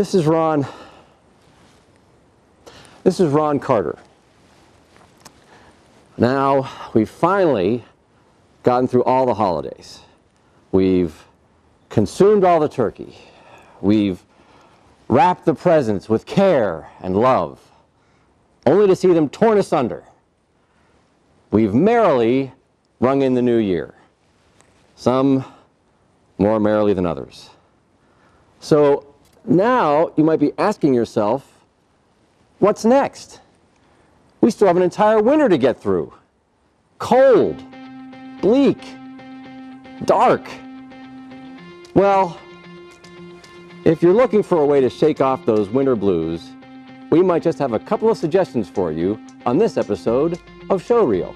This is Ron. This is Ron Carter. Now, we've finally gotten through all the holidays. We've consumed all the turkey. We've wrapped the presents with care and love, only to see them torn asunder. We've merrily rung in the new year, some more merrily than others. So now you might be asking yourself, what's next? We still have an entire winter to get through. Cold, bleak, dark. Well, if you're looking for a way to shake off those winter blues, we might just have a couple of suggestions for you on this episode of Showreel.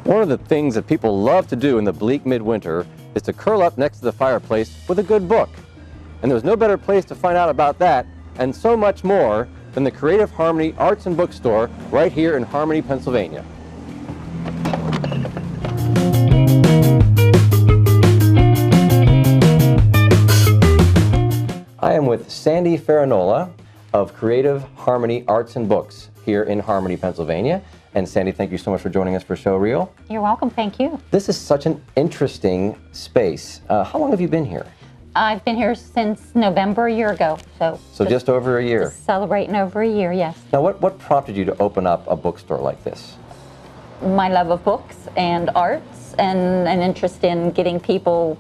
One of the things that people love to do in the bleak midwinter is to curl up next to the fireplace with a good book. And there's no better place to find out about that and so much more than the Creative Harmony Arts and Bookstore right here in Harmony, Pennsylvania. I am with Sandy Farinola of Creative Harmony Arts and Books here in Harmony, Pennsylvania. And Sandy, thank you so much for joining us for Showreel. You're welcome, thank you. This is such an interesting space. How long have you been here? I've been here since November a year ago. So just over a year. Just celebrating over a year, yes. Now what prompted you to open up a bookstore like this? My love of books and arts and an interest in getting people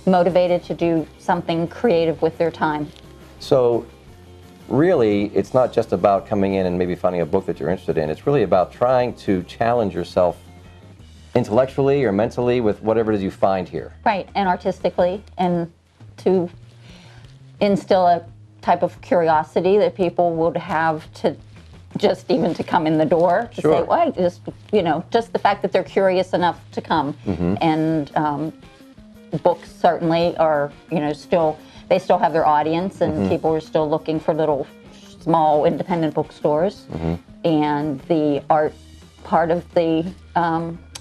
motivated to do something creative with their time. So really, it's not just about coming in and maybe finding a book that you're interested in. It's really about trying to challenge yourself intellectually or mentally with whatever it is you find here. Right, and artistically, and to instill a type of curiosity that people would have to just even to come in the door to Sure. say, well, just the fact that they're curious enough to come. Mm-hmm. And books certainly are, they still have their audience, and mm-hmm. people are still looking for little small independent bookstores. Mm-hmm. And the art part of the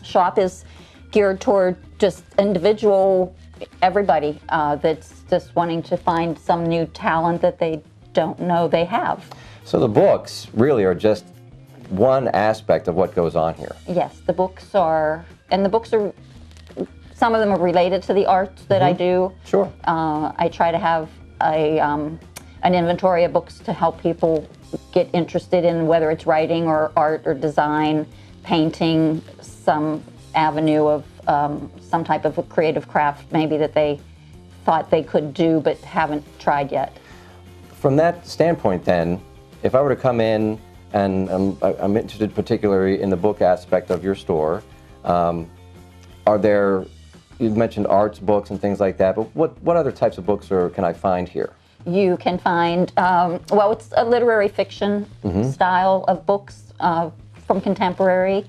shop is geared toward just individual, everybody that's just wanting to find some new talent that they don't know they have. So the books really are just one aspect of what goes on here. Yes, the books are, some of them are related to the art that I do. Sure. I try to have an inventory of books to help people get interested in whether it's writing or art or design, painting, some avenue of some type of a creative craft maybe that they thought they could do but haven't tried yet. From that standpoint then, if I were to come in and I'm interested particularly in the book aspect of your store, are there, you mentioned arts books and things like that, but what other types of books can I find here? You can find, it's a literary fiction mm-hmm. style of books from contemporary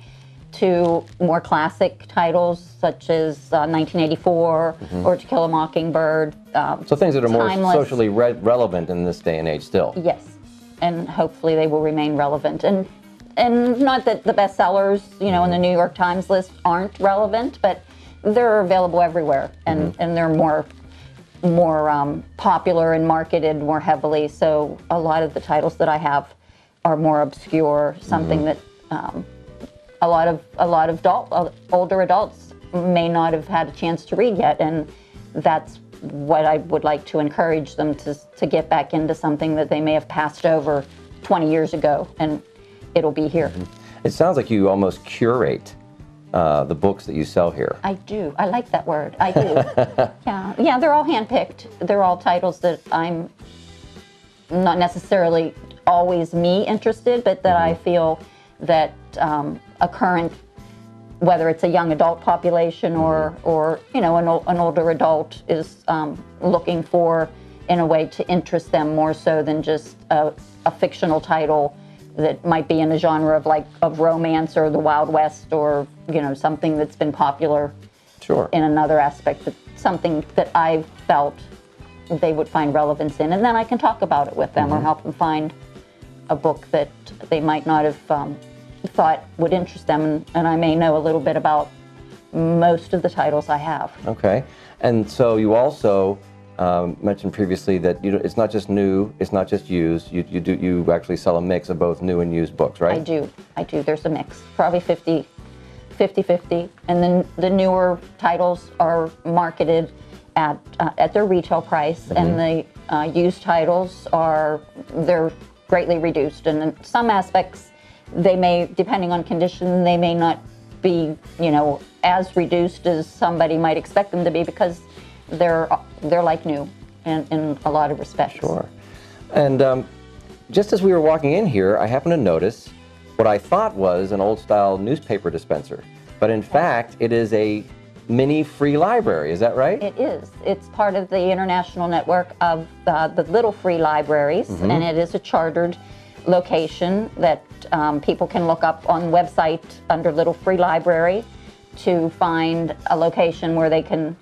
to more classic titles such as 1984 mm-hmm. or To Kill a Mockingbird. So things that are more timeless. socially relevant in this day and age still. Yes, and hopefully they will remain relevant. And not that the bestsellers, in the New York Times list aren't relevant, but they're available everywhere, and, mm-hmm. and they're more popular and marketed more heavily. So a lot of the titles that I have are more obscure, something mm-hmm. that a lot of older adults may not have had a chance to read yet, and that's what I would like to encourage them to get back into, something that they may have passed over 20 years ago, and it'll be here. Mm-hmm. It sounds like you almost curate the books that you sell here. I do. I like that word. I do. Yeah, they're all handpicked. They're all titles that I'm not necessarily always me interested, but that mm-hmm. I feel that a current, whether it's a young adult population or an older adult is looking for in a way to interest them more so than just a fictional title that might be in a genre of of romance or the Wild West, or something that's been popular Sure. in another aspect, but something that I felt they would find relevance in, and then I can talk about it with them or help them find a book that they might not have thought would interest them, and I may know a little bit about most of the titles I have. Okay. And so you also mentioned previously that it's not just new, it's not just used. You actually sell a mix of both new and used books, right? I do. There's a mix, probably 50-50, and then the newer titles are marketed at their retail price, and the used titles they're greatly reduced, and in some aspects they may, depending on condition, they may not be as reduced as somebody might expect them to be, because they're like new in a lot of respects. Sure. And just as we were walking in here, I happened to notice what I thought was an old-style newspaper dispenser, but in fact, it is a mini free library. Is that right? It is. It's part of the international network of the Little Free Libraries, and it is a chartered location that people can look up on the website under Little Free Library to find a location where they can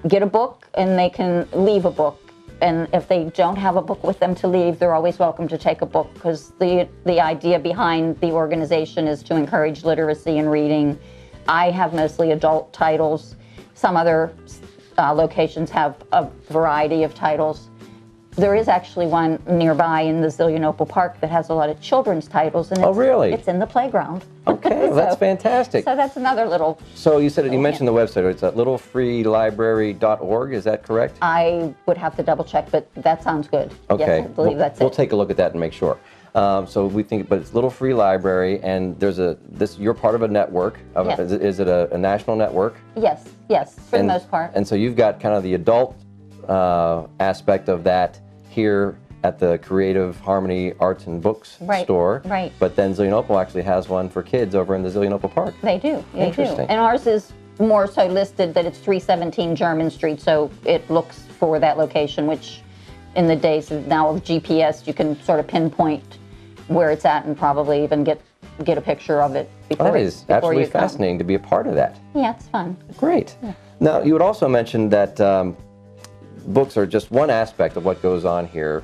get a book and they can leave a book. And if they don't have a book with them to leave, they're always welcome to take a book, because the idea behind the organization is to encourage literacy and reading. I have mostly adult titles. Some other locations have a variety of titles. There is actually one nearby in the Zillionople Park that has a lot of children's titles, and it's in the playground. Okay, well, that's fantastic. So that's another little. So you mentioned the website. It's at littlefreelibrary.org. Is that correct? I would have to double check, but that sounds good. Okay, yes, I believe that's we'll it. take a look at that and make sure. So we think, but it's Little Free Library, and there's you're part of a network. Yes. Is it a national network? Yes, for the most part. And so you've got kind of the adult aspect of that here at the Creative Harmony Arts and Books store. Right. But then Zillionople actually has one for kids over in the Zillionople Park. They do. Interesting. And ours is more so listed that it's 317 German Street, so it looks for that location, which in the days of GPS, you can sort of pinpoint where it's at and probably even get a picture of it before That is absolutely fascinating to be a part of that. Yeah, it's fun. Great. Yeah. Now, you had also mentioned that books are just one aspect of what goes on here.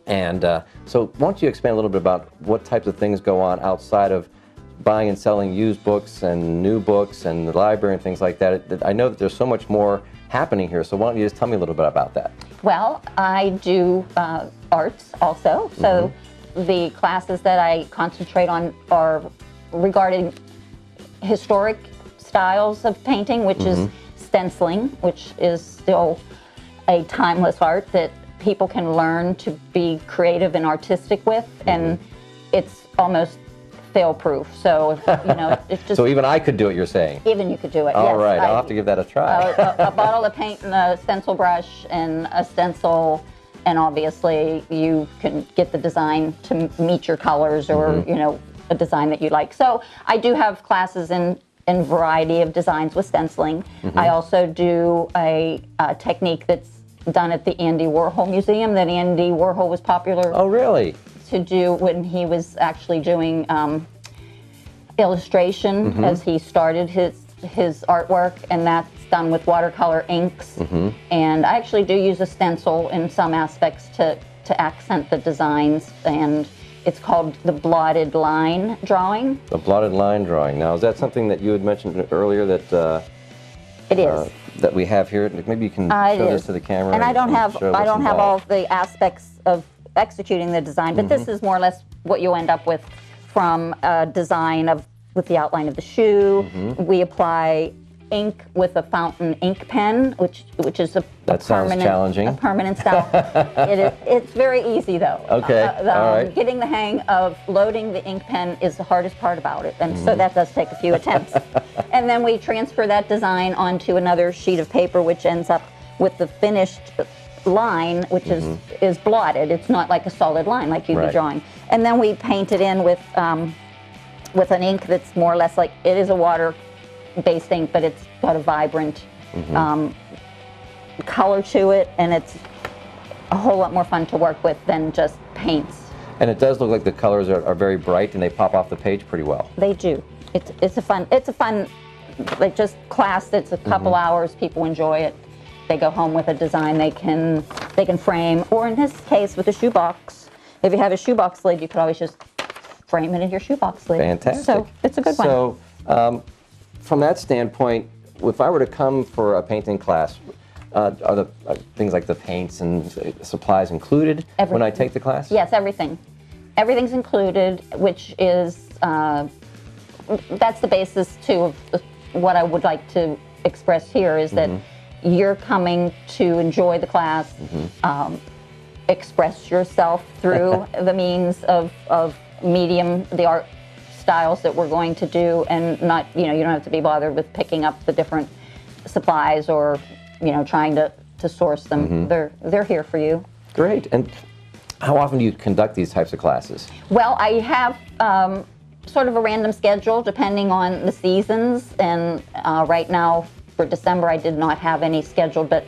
And so why don't you expand a little bit about what types of things go on outside of buying and selling used books and new books and the library and things like that? I know that there's so much more happening here, so why don't you just tell me a little bit about that? Well, I do arts also, so the classes that I concentrate on are regarding historic styles of painting, which is stenciling, which is still a timeless art that people can learn to be creative and artistic with, and it's almost fail-proof. So, it's just... So even I could do it, you're saying? Even you could do it, All yes. right, I'll have to give that a try. A bottle of paint and a stencil brush and a stencil, and obviously you can get the design to meet your colors or, a design that you like. So I do have classes in variety of designs with stenciling. I also do a technique that's done at the Andy Warhol Museum that Andy Warhol was popular to do when he was actually doing illustration as he started his artwork, and that's done with watercolor inks. And I actually do use a stencil in some aspects to accent the designs, and it's called the blotted line drawing. The blotted line drawing. Now, is that something that you had mentioned earlier that it is that we have here? Maybe you can show this to the camera. And I don't have all of the aspects of executing the design, but this is more or less what you end up with from a design with the outline of the shoe. We apply ink with a fountain ink pen, which is sounds challenging. A permanent style. It's very easy though. Okay. All right. Getting the hang of loading the ink pen is the hardest part about it, and so that does take a few attempts. And then we transfer that design onto another sheet of paper, which ends up with the finished line, which is blotted. It's not like a solid line like you'd be drawing. And then we paint it in with an ink that's more or less like, it is a water-based ink, but it's got a vibrant color to it, and it's a whole lot more fun to work with than just paints. And it does look like the colors are very bright and they pop off the page pretty well. They do. It's a fun like just class that's a couple hours. People enjoy it. They go home with a design they can frame, or in this case with a shoebox. If you have a shoebox lid, you could always just frame it in your shoebox lid. Fantastic. So it's a good one. So from that standpoint, if I were to come for a painting class, are things like the paints and supplies included when I take the class? Yes, everything. Everything's included, which is, that's the basis too of what I would like to express here is that you're coming to enjoy the class, express yourself through the means of medium, the art styles that we're going to do, and not, you don't have to be bothered with picking up the different supplies or, trying to source them. They're here for you. Great. And how often do you conduct these types of classes? Well, I have sort of a random schedule depending on the seasons, and right now for December I did not have any scheduled, but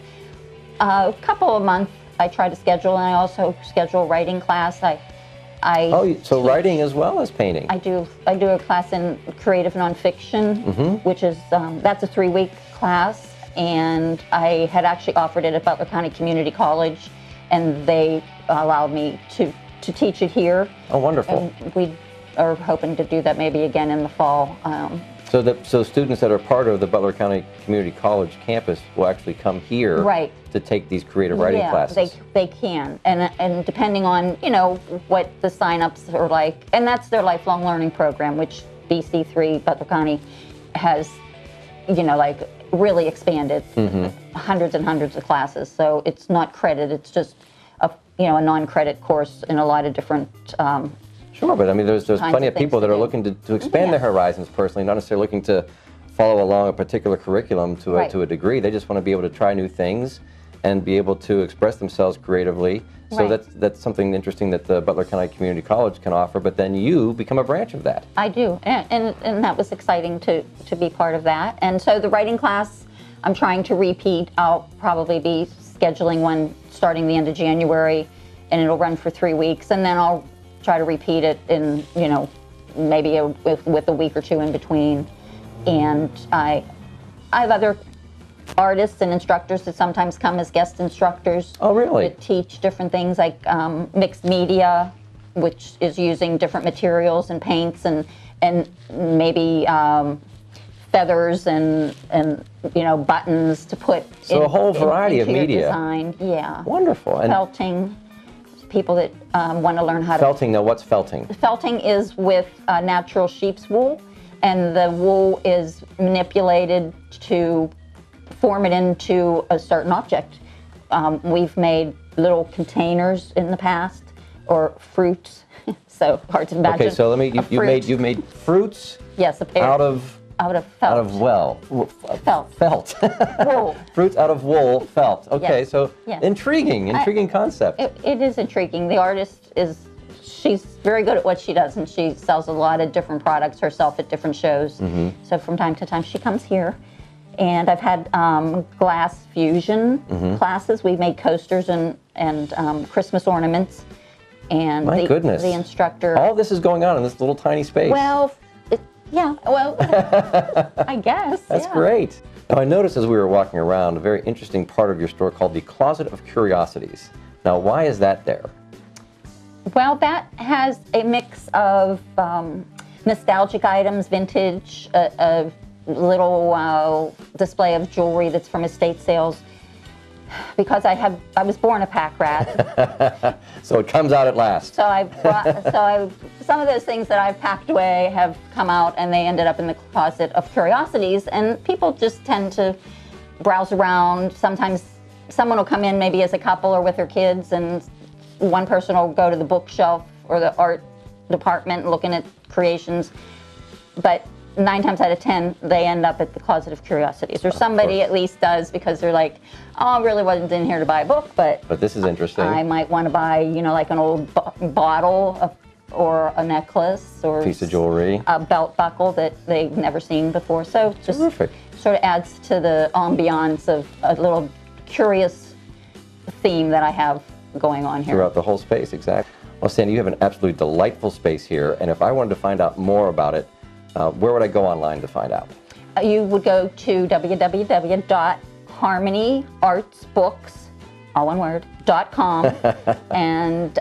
a couple of months I try to schedule, and I also schedule a writing class. So writing as well as painting? I do a class in creative nonfiction, which is that's a 3-week class, and I had actually offered it at Butler County Community College, and they allowed me to teach it here. Oh, wonderful. And we are hoping to do that maybe again in the fall. So students that are part of the Butler County Community College campus will actually come here to take these creative writing classes. They can, and depending on what the sign-ups are like, and that's their lifelong learning program, which BC3 Butler County has, like really expanded, hundreds and hundreds of classes. So it's not credit; it's just a non-credit course in a lot of different. Sure, but I mean, there's plenty of people that are looking to expand their horizons personally, not necessarily looking to follow along a particular curriculum to a degree. They just want to be able to try new things and be able to express themselves creatively. So that's something interesting that the Butler County Community College can offer, but then you become a branch of that. I do, and that was exciting to be part of that. And so the writing class, I'm trying to repeat. I'll probably be scheduling one starting the end of January, and it'll run for 3 weeks, and then I'll try to repeat it in, maybe with a week or two in between. And I have other artists and instructors that sometimes come as guest instructors. Oh, really? To teach different things like mixed media, which is using different materials and paints and maybe feathers and buttons to put. So a whole variety of media. Design. Yeah. Wonderful. And felting. People that want to learn how to... Felting, now what's felting? Felting is with natural sheep's wool, and the wool is manipulated to form it into a certain object. We've made little containers in the past, or fruits, so hard to imagine. Okay, so you've made fruits. Yes, out of felt. Felt. Wool. Fruits out of wool, felt. Okay, yes. so yes. Intriguing concept. It is intriguing. The artist she's very good at what she does, and she sells a lot of different products herself at different shows. So from time to time she comes here. And I've had glass fusion classes. We've made coasters and Christmas ornaments. And My goodness. The instructor... All this is going on in this little tiny space. Well, I guess. That's great. Now, I noticed as we were walking around a very interesting part of your store called the Closet of Curiosities. Now, why is that there? Well, that has a mix of nostalgic items, vintage, a little display of jewelry that's from estate sales. Because I was born a pack rat. So it comes out at last. So some of those things that I've packed away have come out, and they ended up in the Closet of Curiosities. And people just tend to browse around. Sometimes someone will come in maybe as a couple or with their kids, and one person will go to the bookshelf or the art department looking at creations. But 9 times out of 10, they end up at the Closet of Curiosities, or somebody at least does, because they're like, oh, I really wasn't in here to buy a book, but this is interesting. I might want to buy, like an old bottle or a necklace or piece of jewelry, a belt buckle that they've never seen before. So just terrific. Sort of adds to the ambiance of a little curious theme that I have going on here. Throughout the whole space, exactly. Well, Sandy, you have an absolutely delightful space here, and if I wanted to find out more about it, where would I go online to find out? You would go to www.harmonyartsbooks, all one word, .com, and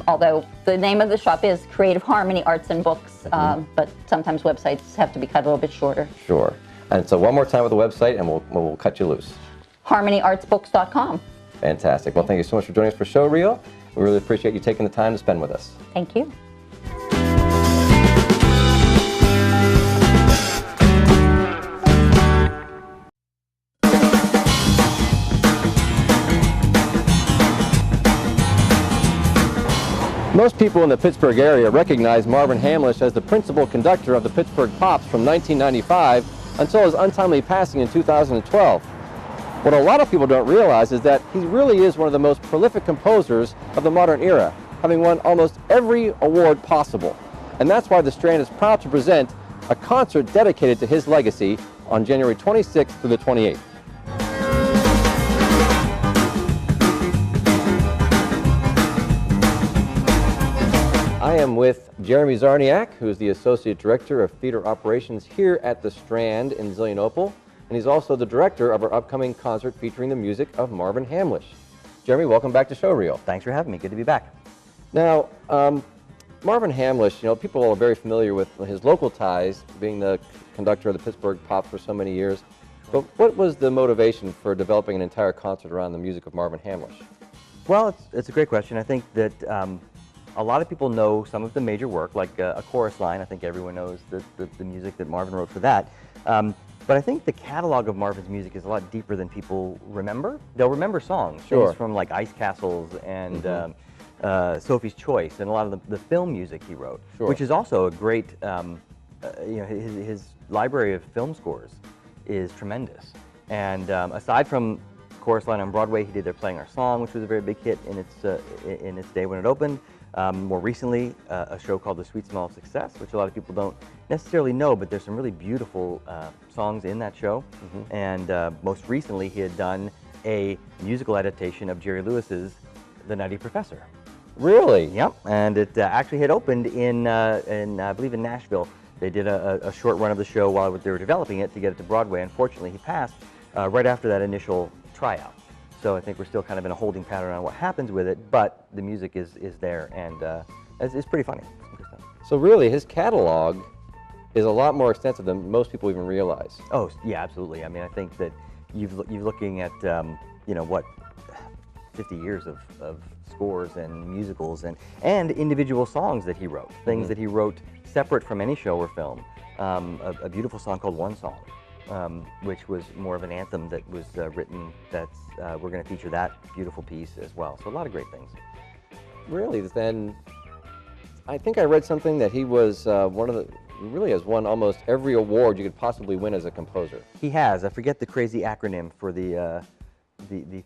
although the name of the shop is Creative Harmony Arts and Books, but sometimes websites have to be cut a little bit shorter. Sure. And so one more time with the website, and we'll cut you loose. harmonyartsbooks.com. Fantastic. Well, thank you so much for joining us for Showreel. We really appreciate you taking the time to spend with us. Thank you. Most people in the Pittsburgh area recognize Marvin Hamlisch as the principal conductor of the Pittsburgh Pops from 1995 until his untimely passing in 2012. What a lot of people don't realize is that he really is one of the most prolific composers of the modern era, having won almost every award possible. And that's why the Strand is proud to present a concert dedicated to his legacy on January 26th through the 28th. I am with Jeremy Zarniak, who is the Associate Director of Theater Operations here at the Strand in Zillionople, and he's also the director of our upcoming concert featuring the music of Marvin Hamlisch. Jeremy, welcome back to Showreel. Thanks for having me. Good to be back. Now, Marvin Hamlisch, people are very familiar with his local ties, being the conductor of the Pittsburgh Pops for so many years. But what was the motivation for developing an entire concert around the music of Marvin Hamlisch? Well, it's a great question. I think that a lot of people know some of the major work, like a chorus line. I think everyone knows the music that Marvin wrote for that. But I think the catalog of Marvin's music is a lot deeper than people remember. They'll remember songs, things from like Ice Castles and Sophie's Choice, and a lot of the film music he wrote, which is also a great, his library of film scores is tremendous. And aside from chorus line on Broadway, he did They're Playing Our Song, which was a very big hit in its day when it opened. More recently, a show called The Sweet Smell of Success, which a lot of people don't necessarily know, but there's some really beautiful songs in that show. And most recently, he had done a musical adaptation of Jerry Lewis's The Nutty Professor. Really? Yep. And it actually had opened in I believe in Nashville. They did a short run of the show while they were developing it to get it to Broadway. Unfortunately, he passed right after that initial tryout. So I think we're still kind of in a holding pattern on what happens with it, but the music is there, and it's pretty funny. So really, his catalog is a lot more extensive than most people even realize. Oh, yeah, absolutely. I mean, I think that you're looking at, 50 years of scores and musicals and individual songs that he wrote, things that he wrote separate from any show or film. A beautiful song called One Song, which was more of an anthem that was written that's, we're going to feature that beautiful piece as well. So a lot of great things. Really? Then I think I read something that he was he really has won almost every award you could possibly win as a composer. He has. I forget the crazy acronym for the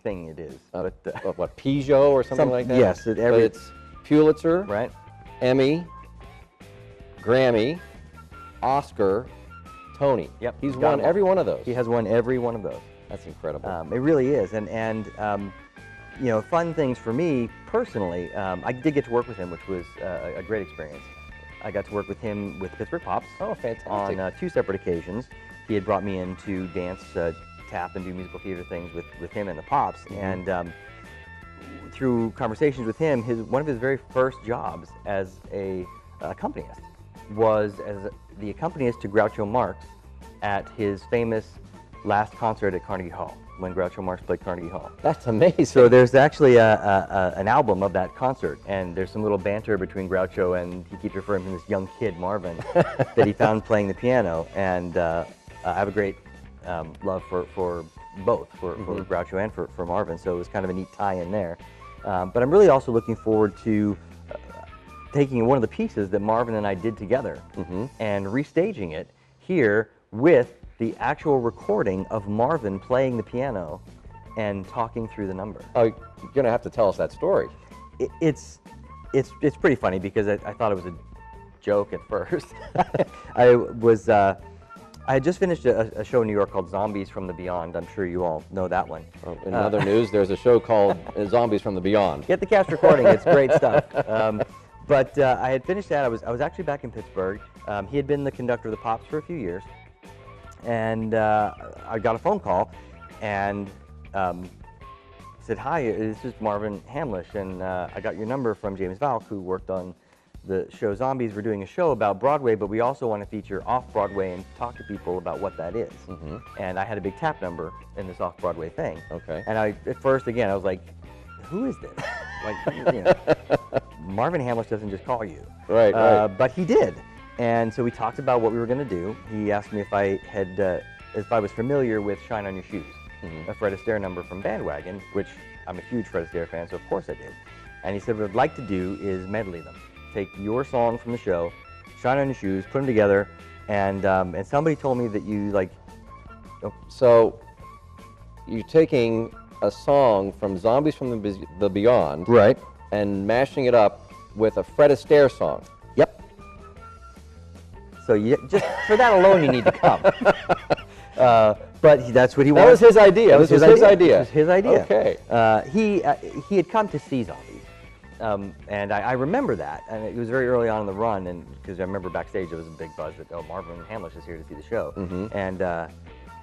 thing it is. What, Peugeot or something like that? Yes. But it's Pulitzer, right? Emmy, Grammy, Oscar, Tony. Yep. He's won every one of those. He has won every one of those. That's incredible. It really is. And fun things for me personally, I did get to work with him, which was a great experience. I got to work with him with Pittsburgh Pops. Oh, fantastic. On 2 separate occasions. He had brought me in to dance, tap, and do musical theater things with him and the Pops. And through conversations with him, one of his very first jobs as a accompanist was as the accompanist to Groucho Marx at his famous last concert at Carnegie Hall, when Groucho Marx played Carnegie Hall. That's amazing. So there's actually an album of that concert, and there's some little banter between Groucho, and he keeps referring to this young kid, Marvin, that he found playing the piano. And I have a great love for both, for Groucho and for Marvin, so it was kind of a neat tie-in there. But I'm really also looking forward to taking one of the pieces that Marvin and I did together and restaging it here with the actual recording of Marvin playing the piano and talking through the number. Oh, you're going to have to tell us that story. It's pretty funny because I thought it was a joke at first. I I had just finished a show in New York called Zombies from the Beyond. I'm sure you all know that one. Oh, in other news, there's a show called Zombies from the Beyond. Get the cast recording. It's great stuff. But I had finished that. I was actually back in Pittsburgh. He had been the conductor of the Pops for a few years, and I got a phone call, and said, "Hi, this is Marvin Hamlish, and I got your number from James Valk, who worked on the show Zombies. We're doing a show about Broadway, but we also want to feature off-Broadway and talk to people about what that is." And I had a big tap number in this off-Broadway thing. Okay. And at first, again, I was like, who is this? Like, you know, Marvin Hamlish doesn't just call you. Right, right. But he did. And so we talked about what we were going to do. He asked me if I was familiar with Shine on Your Shoes, a Fred Astaire number from Bandwagon, which I'm a huge Fred Astaire fan, so of course I did. And he said, what I'd like to do is medley them. Take your song from the show, Shine on Your Shoes, put them together, and somebody told me that you like... Oh. So you're taking a song from Zombies from the Beyond, Right. and mashing it up with a Fred Astaire song. Yep. So just for that alone, you need to come. But that's what he wanted. That was his idea. This was his idea. This was his idea. Okay. He had come to see Zombies, and I remember that, and it was very early on in the run, and because I remember backstage there was a big buzz that Marvin Hamlish is here to see the show, and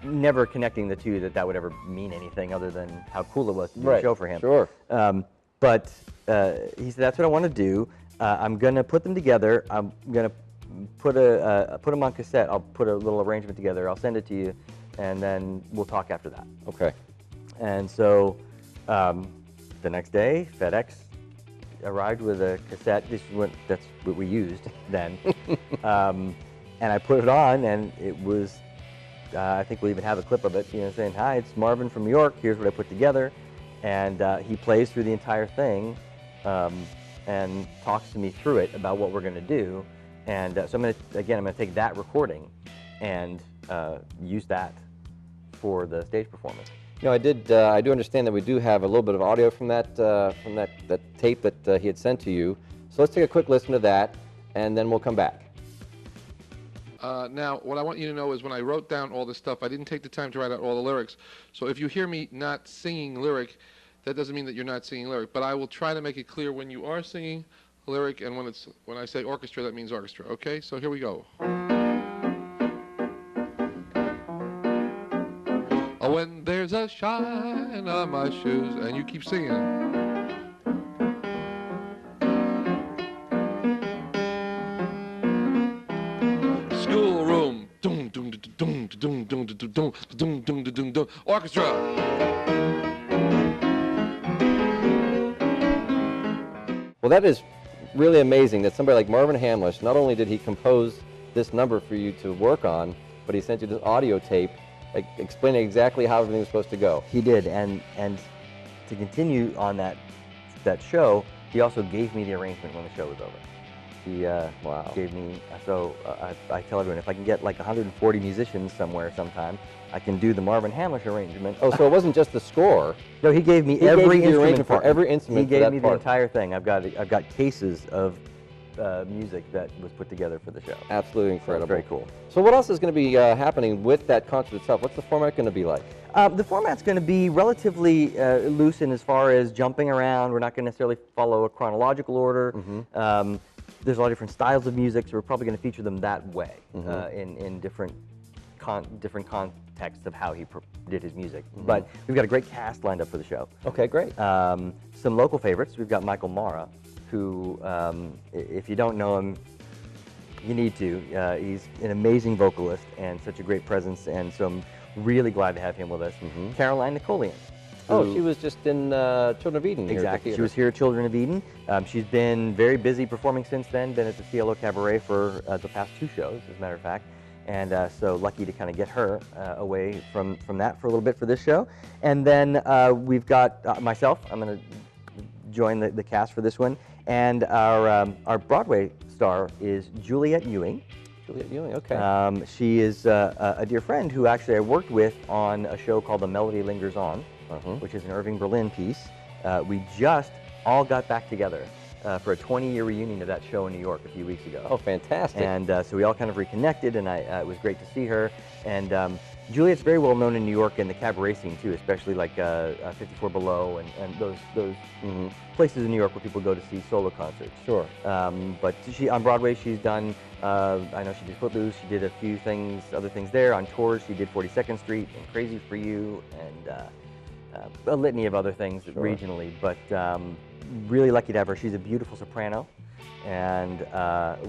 never connecting the two that would ever mean anything other than how cool it was to do a show for him. Sure. But he said, that's what I want to do. I'm going to put them together. I'm going to put them on cassette. I'll put a little arrangement together. I'll send it to you, and then we'll talk after that. Okay. And so the next day, FedEx arrived with a cassette. That's what we used then. And I put it on, and it was, I think we'll even have a clip of it, saying, "Hi, it's Marvin from New York. Here's what I put together." And he plays through the entire thing and talks to me through it about what we're going to do. And so I'm going to take that recording and use that for the stage performance. I do understand that we do have a little bit of audio from that tape that he had sent to you. So let's take a quick listen to that, and then we'll come back. Now, what I want you to know is when I wrote down all this stuff, I didn't take the time to write out all the lyrics. So if you hear me not singing lyric, that doesn't mean that you're not singing lyric. But I will try to make it clear when you are singing lyric, and when I say orchestra, that means orchestra. Okay? So here we go. When there's a shine on my shoes, and you keep singing. Schoolroom, dum dum dum dum dum dum dum dum dum dum dum. Orchestra. Well, that is really amazing that somebody like Marvin Hamlish, not only did he compose this number for you to work on, but he sent you this audio tape explaining exactly how everything was supposed to go. He did, and to continue on that show, he also gave me the arrangement when the show was over. He gave me, so I tell everyone, if I can get like 140 musicians somewhere sometime, I can do the Marvin Hamlish arrangement. Oh, so it wasn't just the score. No, he gave me every instrument for every instrument. He gave me the entire thing. I've got cases of music that was put together for the show. Absolutely incredible. Very cool. So what else is going to be happening with that concert itself? What's the format going to be like? The format's going to be relatively loose in as far as jumping around. We're not going to necessarily follow a chronological order. There's a lot of different styles of music, so we're probably going to feature them that way in different contexts of how he did his music. But we've got a great cast lined up for the show. Okay, great. Some local favorites. We've got Michael Mara, who, if you don't know him, you need to. He's an amazing vocalist and such a great presence, and so I'm really glad to have him with us. Caroline Nicolian. Oh, she was just in Children of Eden. Exactly. She was here at Children of Eden. She's been very busy performing since then, been at the CLO Cabaret for the past 2 shows, as a matter of fact. And so lucky to kind of get her away from that for a little bit for this show. And then we've got myself. I'm going to join the cast for this one. And our Broadway star is Juliette Ewing. Juliette Ewing, okay. She is a dear friend who actually I worked with on a show called The Melody Lingers On, which is an Irving Berlin piece. We just all got back together for a 20-year reunion of that show in New York a few weeks ago. Oh, fantastic. And so we all kind of reconnected, and it was great to see her. And Juliet's very well known in New York in the cabaret scene too, especially like 54 Below and those places in New York where people go to see solo concerts. Sure. But on Broadway, she's done. I know she did Footloose. She did a few things, other things there. On tours, she did 42nd Street and Crazy for You, and a litany of other things regionally. But really lucky to have her. She's a beautiful soprano, and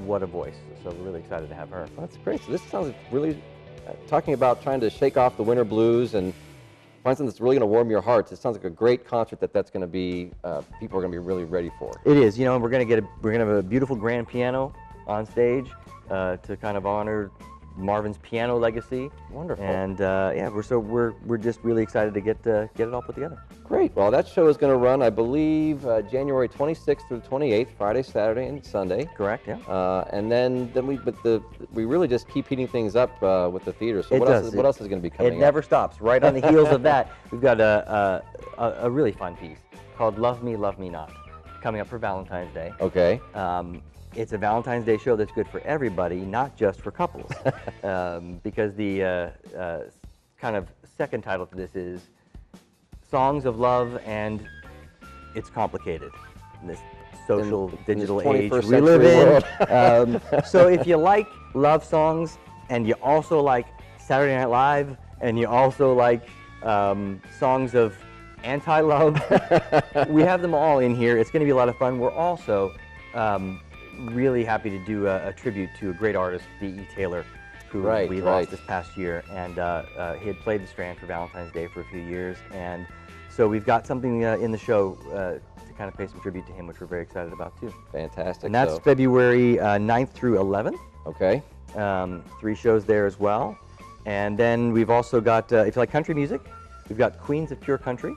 what a voice. So we're really excited to have her. That's great. So this sounds really, talking about trying to shake off the winter blues and find something that's really going to warm your hearts. It sounds like a great concert that's going to be, people are going to be really ready for. It is, you know, and we're going to have a beautiful grand piano on stage to kind of honor Marvin's piano legacy. Wonderful. And yeah, we're just really excited to get it all put together. Great. Well, that show is going to run, I believe, January 26th through 28th, Friday, Saturday, and Sunday. Correct. Yeah. And then we really just keep heating things up with the theater. So what else is going to be coming It never stops. Right on the heels of that, we've got a really fun piece called "Love Me, Love Me Not" coming up for Valentine's Day. Okay. It's a Valentine's Day show that's good for everybody, not just for couples, because the kind of second title to this is Songs of Love and It's Complicated in this social digital age we live in. So if you like love songs and you also like Saturday Night Live and you also like songs of anti-love, we have them all in here. It's going to be a lot of fun. We're also really happy to do a tribute to a great artist, D.E. Taylor, who we lost this past year, and he had played the Strand for Valentine's Day for a few years, and so we've got something in the show to kind of pay some tribute to him, which we're very excited about too. Fantastic. And that's February 9th through 11th. Okay. 3 shows there as well. And then we've also got, if you like country music, we've got Queens of Pure Country,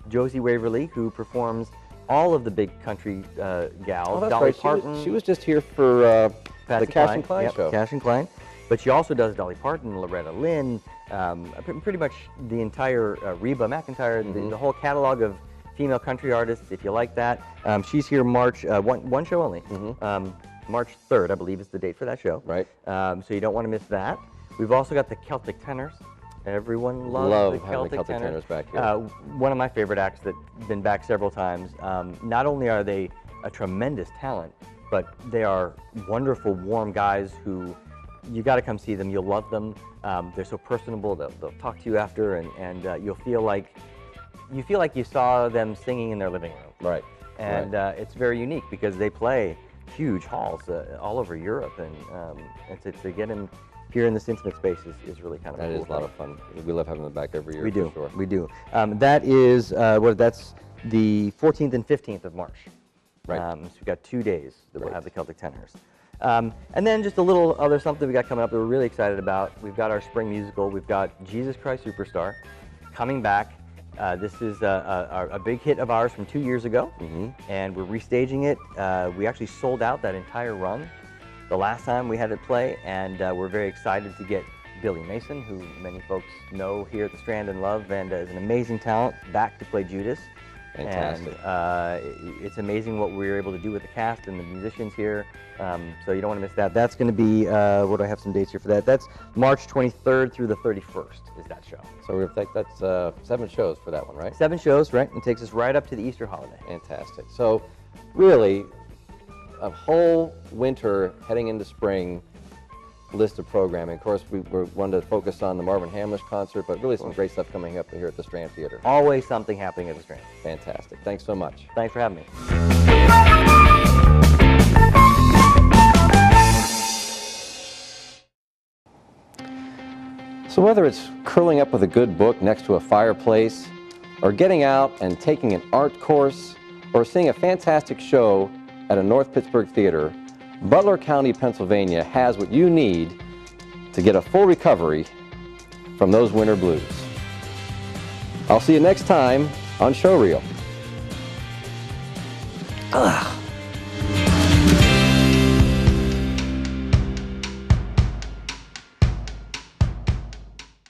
Josie Waverly, who performs all of the big country gals. Oh, that's Dolly right. Parton. She was just here for the Cash and Klein show. Cash and Klein. But she also does Dolly Parton, Loretta Lynn, pretty much the entire Reba McEntire, the whole catalog of female country artists, if you like that. She's here March, one show only. March 3rd, I believe, is the date for that show. Right. So you don't want to miss that. We've also got the Celtic Tenors. Everyone loves the Celtic Tenors back here. One of my favorite acts that's been back several times. Not only are they a tremendous talent, but they are wonderful, warm guys who you got to come see them. You'll love them. They're so personable. They'll talk to you after, and you'll feel like you saw them singing in their living room. Right. And it's very unique because they play huge halls all over Europe, and to get them here in this intimate space is really kind of that cool. is a lot of fun. We love having them back every year. We do. For sure. We do. That is that's the 14th and 15th of March. Right. So we've got 2 days that we'll have the Celtic Tenors. And then just a little other something we got coming up that we're really excited about. We've got our spring musical. We've got Jesus Christ Superstar coming back. This is a big hit of ours from 2 years ago, and we're restaging it. We actually sold out that entire run the last time we had it play, and we're very excited to get Billy Mason, who many folks know here at the Strand and love, and is an amazing talent, back to play Judas. Fantastic. And it's amazing what we were able to do with the cast and the musicians here. So you don't want to miss that. That's going to be, what do I have some dates here for that? That's March 23rd through the 31st is that show. So we're that's 7 shows for that one, right? 7 shows, right? And takes us right up to the Easter holiday. Fantastic. So really, a whole winter heading into spring list of programming. Of course, we wanted to focus on the Marvin Hamlish concert, but really some great stuff coming up here at the Strand Theater. Always something happening at the Strand. Fantastic. Thanks so much. Thanks for having me. So whether it's curling up with a good book next to a fireplace, or getting out and taking an art course, or seeing a fantastic show at a North Pittsburgh theater, Butler County, Pennsylvania has what you need to get a full recovery from those winter blues. I'll see you next time on Showreel.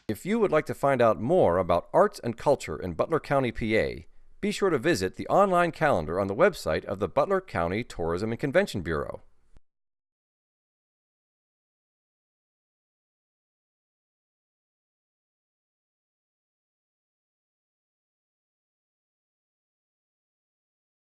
If you would like to find out more about arts and culture in Butler County, PA, be sure to visit the online calendar on the website of the Butler County Tourism and Convention Bureau.